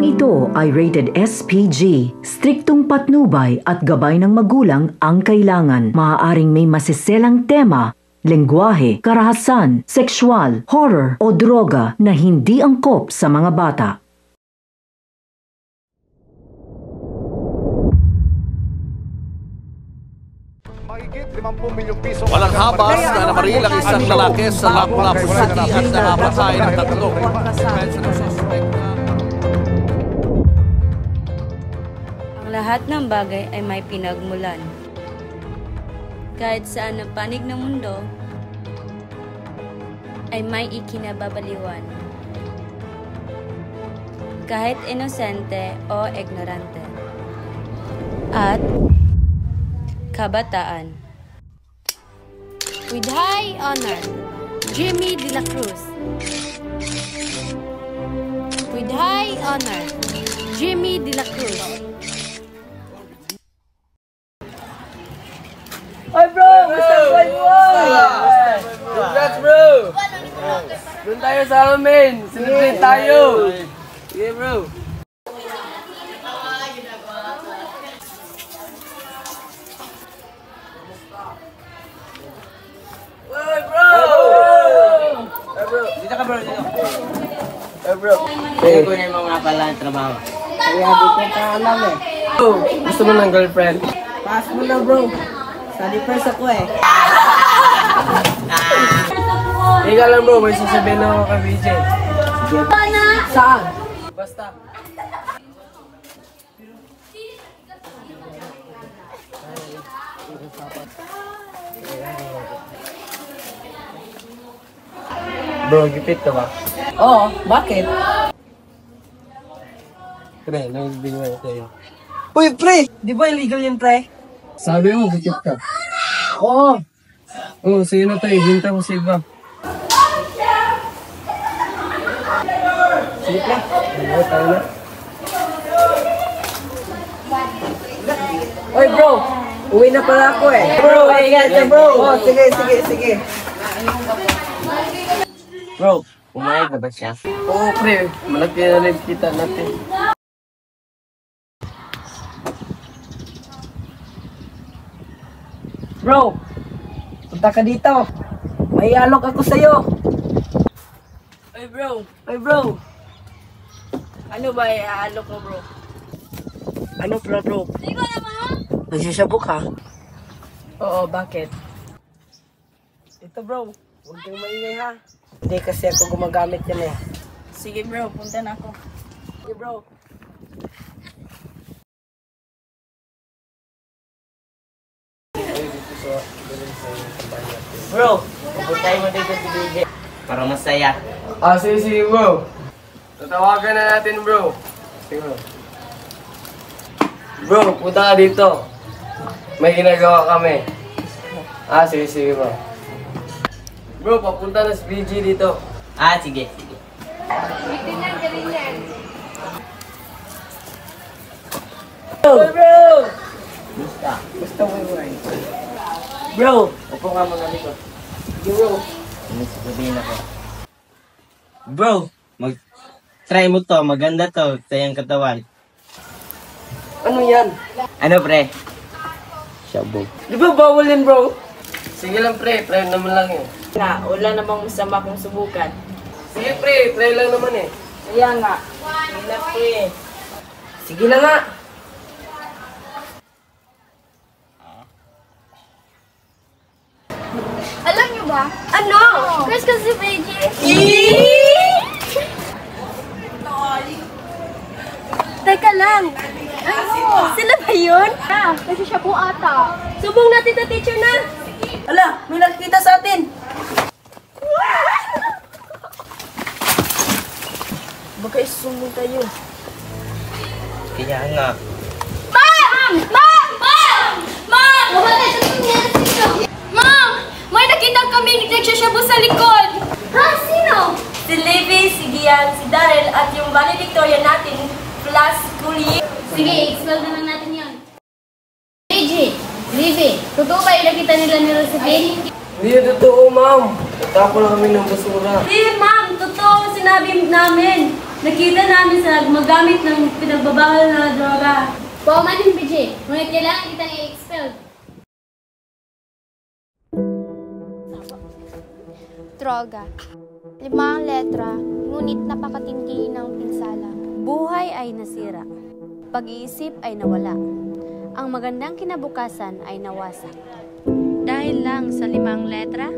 Programang ito ay rated SPG. Striktong patnubay at gabay ng magulang ang kailangan. Maaaring may masiselang tema, lengguwahe, karahasan, sexual, horror o droga na hindi angkop sa mga bata. Walang habas na namaril ang isang lalaki sa Lapu-Lapu City at nakapatay ng tatlo. Ang lahat ng bagay ay may pinagmulan. Kahit saan ang panig ng mundo ay may ikinababaliwan. Kahit inosente o ignorante. At kabataan. With high honor, Jimmy De La Cruz. With high honor, Jimmy De La Cruz. Hey bro! Gusto ko mo! Congrats bro! Doon tayo sa amin! Celebrate tayo! Sige bro! Hey bro! Hey bro! Dito ka bro! Dito! Hey bro! Kaya ko na yung mga pala ng trabaho. Kaya di ko pa alam eh. Oh, gusto mo ng girlfriend? Pass mo na bro. Study first ako eh. Ika lang bro, may sasabihin ako kay BJ. Saan? Basta. Bro, gipit ka ba? Oo, bakit? Pre, nagbibigay mo tayo. Uy pre! Di ba illegal yun pre? Sabi mo, gipit ka. Oo! Oo, sige na tayo. Ginta mo sa iba. Sige pre. Ano tayo na? Uy bro! Uwi na pala ako eh. Bro, ingat ka bro! Oh, sige. Bro, umayag na ba siya? Oo pre, malaki na rin kita natin. Bro! Punta ka dito. May alok ako sa'yo. Ay bro! Uy bro! Ano ba iaalok mo bro? Ano bro? Nagsisabok ha? Oo, bakit? Ito bro, huwag kang maingay ha. Hindi kasi ako gumagamit yan eh. Sige bro, punta na ako. Sige bro. Bro, pupuntahin mo dito si DJ para masaya. Ah, sige bro. Tatawagan na natin bro. Sige bro. Bro, punta ka dito. May ginagawa kami. Ah, sige bro. Bro, papunta na si BG dito. Ah, sige. Bro! Gusto mo yun. Bro! Upo nga muna dito. Sige bro. Ano sasabihin ako? Bro, try mo to. Maganda to. Sayang katawan. Ano yan? Ano pre? Shabog. Di ba bawal yan bro? Sige lang pre, try naman lang eh. Wala namang masama kung subukan. Sige pre, try lang naman eh. Kaya nga. Wala pre. Sige na nga. Alam niyo ba? Ano? Crush ko si Beji. Teka lang. Ano? Sila ba yun? Kasi siya po ata. Subong natin na teacher na. Ala, may nakikita sa atin. Baka isumbong tayo. Kaya nga. Ma'am! Ma'am! Ma'am! Ma'am! Mamatay sa nangyari dito. Ma'am! May nakita kami nagsasyabu sa likod. Ha? Sino? Si Levi, si Gian, si Daryl at yung valedictorian natin plus school year. Sige, expel na lang natin yun. Beji, Levi, totoo ba yung nakita nila ni Rosalie? Hindi yun totoo ma'am. Natapo lang kami ng basura. Hindi, ma'am. Totoo sinabi namin. Nakita namin sa gumagamit ng pinagbabawal na droga. Pauman yung BJ, ngunit kailangan kita i-expel. Droga. 5 letra, ngunit napakatindi ng pinsala. Buhay ay nasira. Pag-iisip ay nawala. Ang magandang kinabukasan ay nawasak. Dahil lang sa 5 letra,